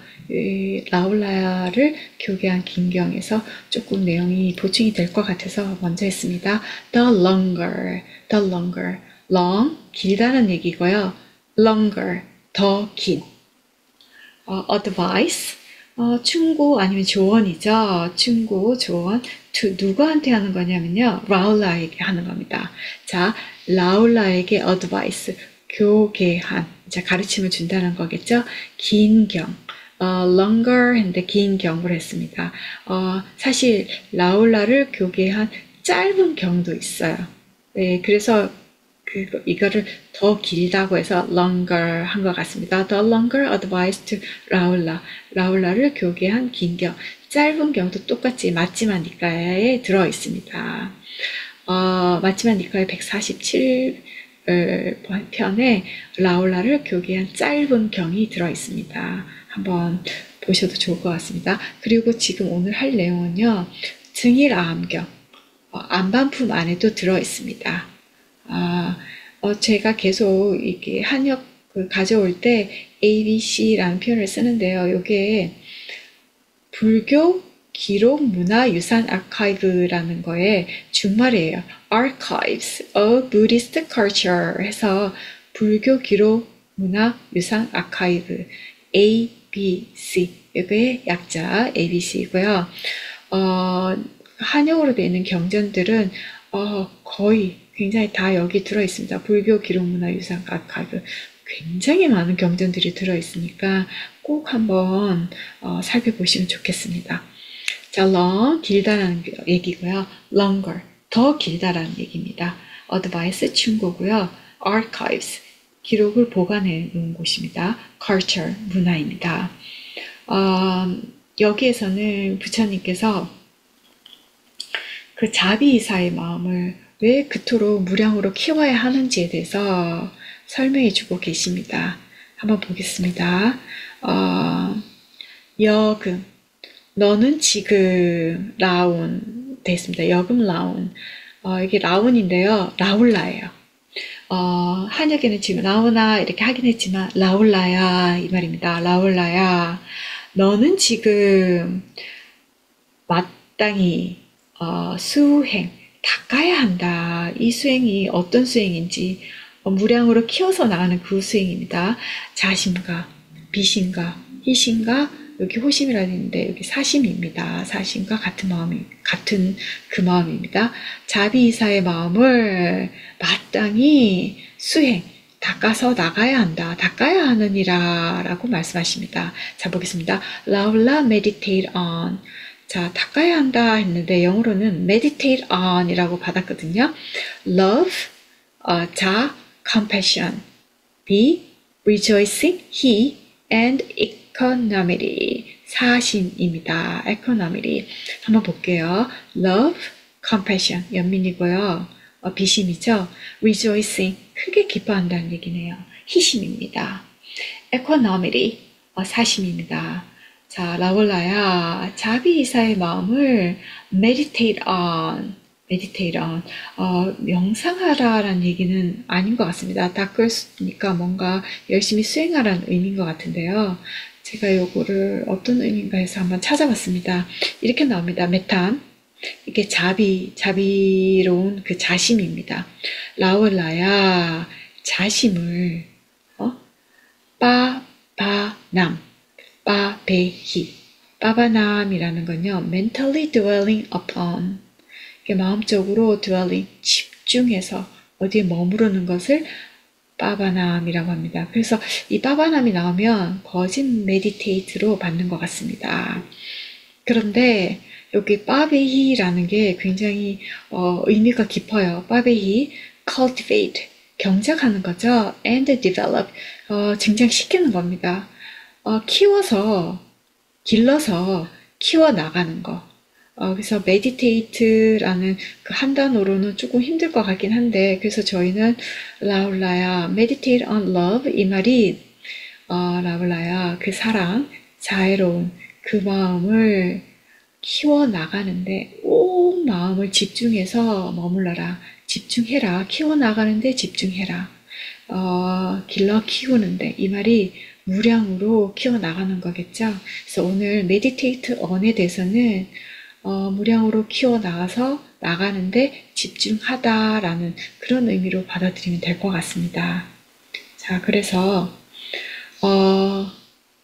라울라야를 교계한 긴경에서 조금 내용이 보충이 될 것 같아서 먼저 했습니다. The longer, long, 길다는 얘기고요. longer, 더 긴. advice, 충고 아니면 조언이죠. 충고, 조언. 누구한테 하는 거냐면요. 라울라에게 하는 겁니다. 자, 라울라에게 advice, 교계한, 자, 가르침을 준다는 거겠죠. 긴 경, longer 했는데 긴 경을 했습니다. 사실 라울라를 교계한 짧은 경도 있어요. 네, 그래서 이거를 더 길다고 해서 longer 한 것 같습니다. The longer advice to 라울라. 라울라를 교계한 긴 경. 짧은 경도 똑같이 맞지만 니까에 들어 있습니다. 맞지만 니까의 147 편에 라울라를 교계한 짧은 경이 들어 있습니다. 한번 보셔도 좋을 것 같습니다. 그리고 지금 오늘 할 내용은요, 증일아함경, 안반품 안에도 들어 있습니다. 제가 계속 이렇게 한역 가져올 때 ABC라는 표현을 쓰는데요. 이게 불교 기록 문화 유산 아카이브라는 거에 준말이에요. Archives of Buddhist Culture 해서 불교 기록 문화 유산 아카이브 ABC 이거의 약자 ABC이고요. 한역으로 되어 있는 경전들은 거의 굉장히 다 여기 들어 있습니다. 불교 기록 문화 유산 아카이브 굉장히 많은 경전들이 들어 있으니까 꼭 한번 살펴보시면 좋겠습니다. 자, long, 길다라는 얘기고요. longer, 더 길다라는 얘기입니다. advice, 충고고요. archives, 기록을 보관해 놓은 곳입니다. culture, 문화입니다. 여기에서는 부처님께서 그 자비이사의 마음을 왜 그토록 무량으로 키워야 하는지에 대해서 설명해 주고 계십니다. 한번 보겠습니다. 여금, 너는 지금 라운 되어 있습니다. 여금 라운. 이게 라운인데요. 라울라예요. 한역에는 지금 라우나 이렇게 하긴 했지만 라울라야 이 말입니다. 라울라야, 너는 지금 마땅히 수행, 닦아야 한다. 이 수행이 어떤 수행인지 무량으로 키워서 나가는 그 수행입니다. 자심과 비심과 희심과 여기 호심이라는 있는데 여기 사심입니다. 사심과 같은 그 마음입니다. 자비이사의 마음을 마땅히 수행, 닦아서 나가야 한다. 닦아야 하느니라 라고 말씀하십니다. 자, 보겠습니다. 라울라 meditate on. 자, 닦아야 한다 했는데 영어로는 meditate on 이라고 받았거든요. love, 자, compassion, be, rejoicing, he, and equanimity, 사심입니다. equanimity. 한번 볼게요. love, compassion, 연민이고요. 비심이죠. rejoicing, 크게 기뻐한다는 얘기네요. 희심입니다. equanimity, 사심입니다. 자, 라울라야, 자비이사의 마음을 meditate on, 명상하라라는 얘기는 아닌 것 같습니다. 닦으니까 뭔가 열심히 수행하라는 의미인 것 같은데요. 제가 요거를 어떤 의미인가 해서 한번 찾아봤습니다. 이렇게 나옵니다. 메탄. 이게 자비로운 그 자심입니다. 라울라야, 자심을, 빠바남, 빠베히. 빠바남이라는 건요, mentally dwelling upon. 마음적으로 dwelling, 집중해서 어디에 머무르는 것을 빠바남이라고 합니다. 그래서 이 빠바남이 나오면 거짓 meditate로 받는 것 같습니다. 그런데 여기 빠베히라는 게 굉장히 의미가 깊어요. 빠베히, cultivate, 경작하는 거죠. and develop, 증장시키는 겁니다. 키워서, 길러서 키워나가는 거. 그래서 meditate라는 그 한 단어로는 조금 힘들 것 같긴 한데, 그래서 저희는 라울라야, meditate on love, 이 말이, 라울라야, 그 사랑, 자애로운 그 마음을 키워나가는데, 온 마음을 집중해서 머물러라. 집중해라. 키워나가는데 집중해라. 길러 키우는데, 이 말이 무량으로 키워나가는 거겠죠. 그래서 오늘 meditate on에 대해서는 무량으로 키워나가서 나가는데 집중하다라는 그런 의미로 받아들이면 될 것 같습니다. 자, 그래서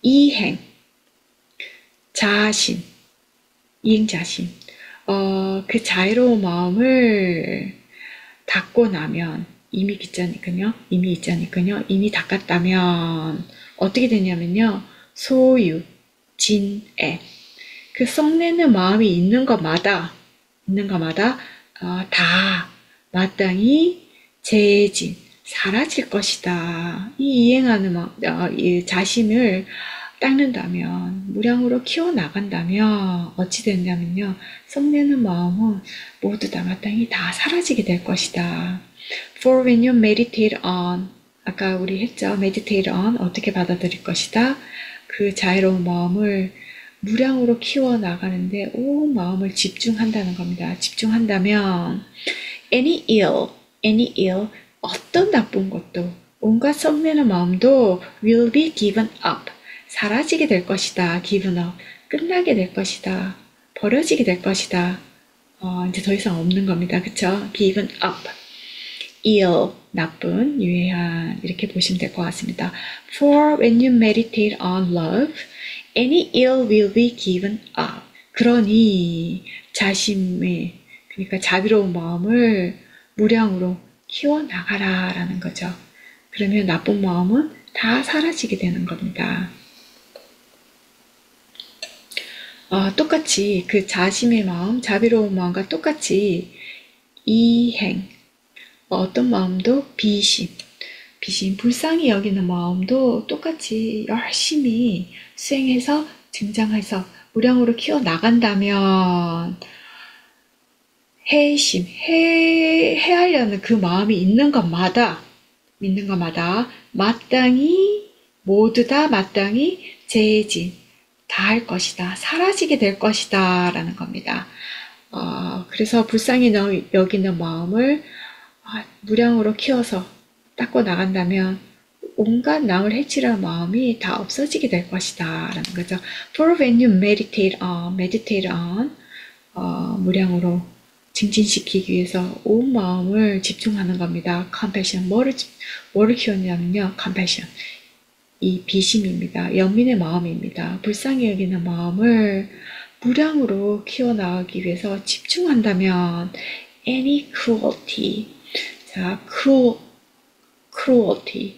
이행, 자심, 이행자심, 그 자유로운 마음을 닦고 나면 이미 있자니까요. 이미 닦았다면 어떻게 되냐면요. 소유, 진애. 그 썩내는 마음이 있는 것마다 다 마땅히 재진, 사라질 것이다. 이 이행하는 이 자심을 닦는다면, 무량으로 키워나간다면 어찌 된다면요. 썩내는 마음은 모두 다 마땅히 다 사라지게 될 것이다. For when you meditate on, 아까 우리 했죠. meditate on, 어떻게 받아들일 것이다. 그 자유로운 마음을 무량으로 키워나가는데 온 마음을 집중한다는 겁니다. 집중한다면 any ill, 어떤 나쁜 것도, 온갖 썩내는 마음도 will be given up, 사라지게 될 것이다. given up, 끝나게 될 것이다. 버려지게 될 것이다. 이제 더 이상 없는 겁니다. 그쵸? given up. ill, 나쁜, 유해한, 이렇게 보시면 될 것 같습니다. For when you meditate on love, any ill will be given up. 그러니 자심의, 그러니까 자비로운 마음을 무량으로 키워나가라 라는 거죠. 그러면 나쁜 마음은 다 사라지게 되는 겁니다. 똑같이 그 자심의 마음, 자비로운 마음과 똑같이 이행, 어떤 마음도 비심, 불쌍히 여기는 마음도 똑같이 열심히 수행해서 증장해서 무량으로 키워나간다면 해심, 해하려는 그 마음이 있는 것마다 마땅히, 모두 다 마땅히 재진, 다 할 것이다. 사라지게 될 것이다. 라는 겁니다. 그래서 불쌍히 여기는 마음을 무량으로 키워서 닦고 나간다면 온갖 남을 해치려는 마음이 다 없어지게 될 것이다 라는 거죠. For when you meditate on 무량으로 증진시키기 위해서 온 마음을 집중하는 겁니다. compassion. 뭐를 키웠냐면요. compassion. 이 비심입니다. 연민의 마음입니다. 불쌍히 여기는 마음을 무량으로 키워나가기 위해서 집중한다면 any cruelty. 자, cruelty.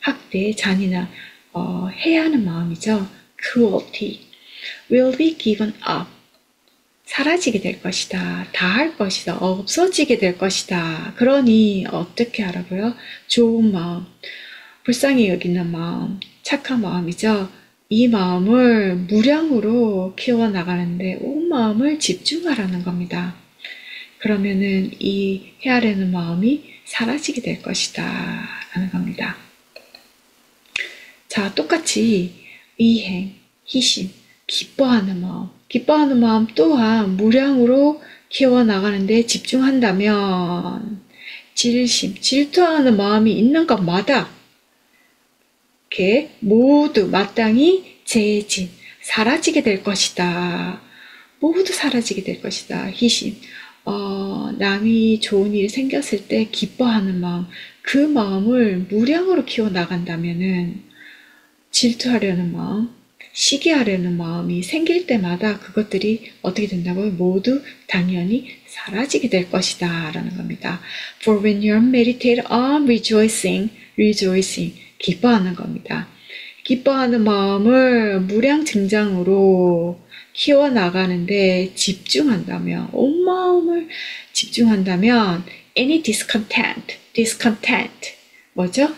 학대, 잔인한, 해야 하는 마음이죠. cruelty. will be given up. 사라지게 될 것이다. 다할 것이다. 없어지게 될 것이다. 그러니 어떻게 하라고요? 좋은 마음, 불쌍히 여기는 마음, 착한 마음이죠. 이 마음을 무량으로 키워나가는데 온 마음을 집중하라는 겁니다. 그러면은 이 헤아리는 마음이 사라지게 될 것이다 라는 겁니다. 자, 똑같이 이행, 희심, 기뻐하는 마음 또한 무량으로 키워나가는데 집중한다면 질심, 질투하는 마음이 있는 것마다 이렇게 모두 마땅히 재진, 사라지게 될 것이다. 모두 사라지게 될 것이다. 희심, 남이 좋은 일이 생겼을 때 기뻐하는 마음, 그 마음을 무량으로 키워나간다면은 질투하려는 마음, 시기하려는 마음이 생길 때마다 그것들이 어떻게 된다고요? 모두 당연히 사라지게 될 것이다 라는 겁니다. For when you meditate on rejoicing, 기뻐하는 겁니다. 기뻐하는 마음을 무량 증장으로 키워나가는데 집중한다면, 온 마음을 집중한다면 any discontent, 뭐죠?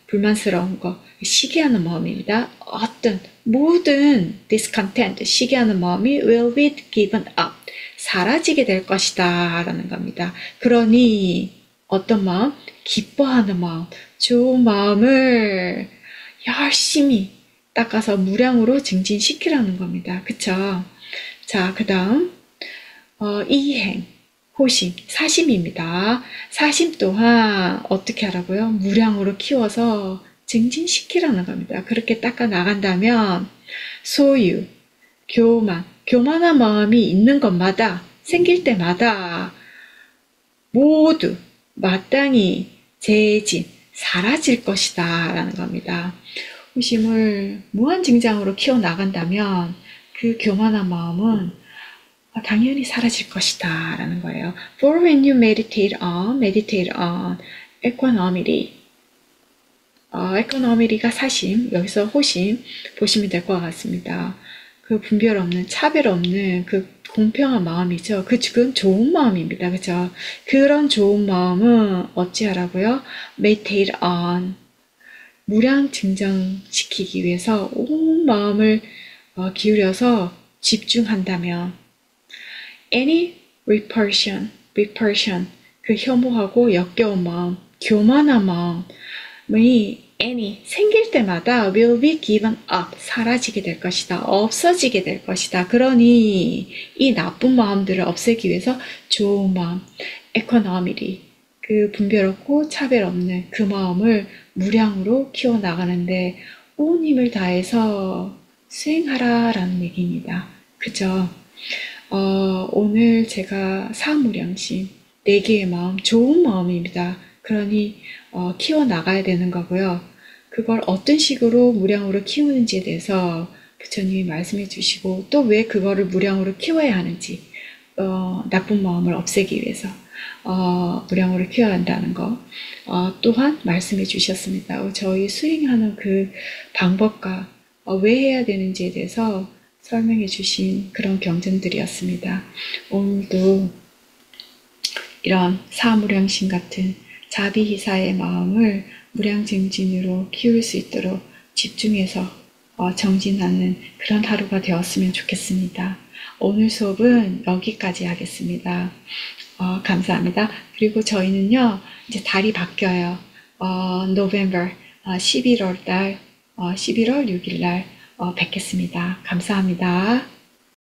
불만스러운 거, 시기하는 마음입니다. 어떤 모든 discontent, 시기하는 마음이 will be given up, 사라지게 될 것이다 라는 겁니다. 그러니 어떤 마음? 기뻐하는 마음, 좋은 마음을 열심히 닦아서 무량으로 증진시키라는 겁니다. 그쵸? 자, 그 다음 이행, 호심, 사심입니다. 사심 또한 어떻게 하라고요? 무량으로 키워서 증진시키라는 겁니다. 그렇게 닦아 나간다면 소유, 교만한 마음이 있는 것마다, 생길 때마다 모두 마땅히 재진, 사라질 것이다 라는 겁니다. 호심을 무한증장으로 키워나간다면 그 교만한 마음은 당연히 사라질 것이다 라는 거예요. For when you meditate on equanimity. equanimity가 사심, 여기서 호심 보시면 될 것 같습니다. 그 분별 없는, 차별 없는 그 공평한 마음이죠. 그건 좋은 마음입니다. 그죠? 그런 좋은 마음은 어찌하라고요? meditate on. 무량 증정시키기 위해서 온 마음을 기울여서 집중한다면 any repulsion, 그 혐오하고 역겨운 마음, 교만한 마음이 any, 생길 때마다 will be given up, 사라지게 될 것이다. 없어지게 될 것이다. 그러니 이 나쁜 마음들을 없애기 위해서 좋은 마음, equanimity, 그 분별 없고 차별 없는 그 마음을 무량으로 키워나가는데 온 힘을 다해서 수행하라라는 얘기입니다. 그죠? 오늘 제가 사무량심, 4개의 마음, 좋은 마음입니다. 그러니 키워나가야 되는 거고요. 그걸 어떤 식으로 무량으로 키우는지에 대해서 부처님이 말씀해 주시고 또 왜 그거를 무량으로 키워야 하는지, 나쁜 마음을 없애기 위해서 무량으로 키워야 한다는 거 또한 말씀해 주셨습니다. 저희 수행하는 그 방법과 왜 해야 되는지에 대해서 설명해 주신 그런 경전들이었습니다. 오늘도 이런 사무량심 같은 자비희사의 마음을 무량증진으로 키울 수 있도록 집중해서 정진하는 그런 하루가 되었으면 좋겠습니다. 오늘 수업은 여기까지 하겠습니다. 감사합니다. 그리고 저희는요, 이제 달이 바뀌어요. November, 11월 6일 날 뵙겠습니다. 감사합니다.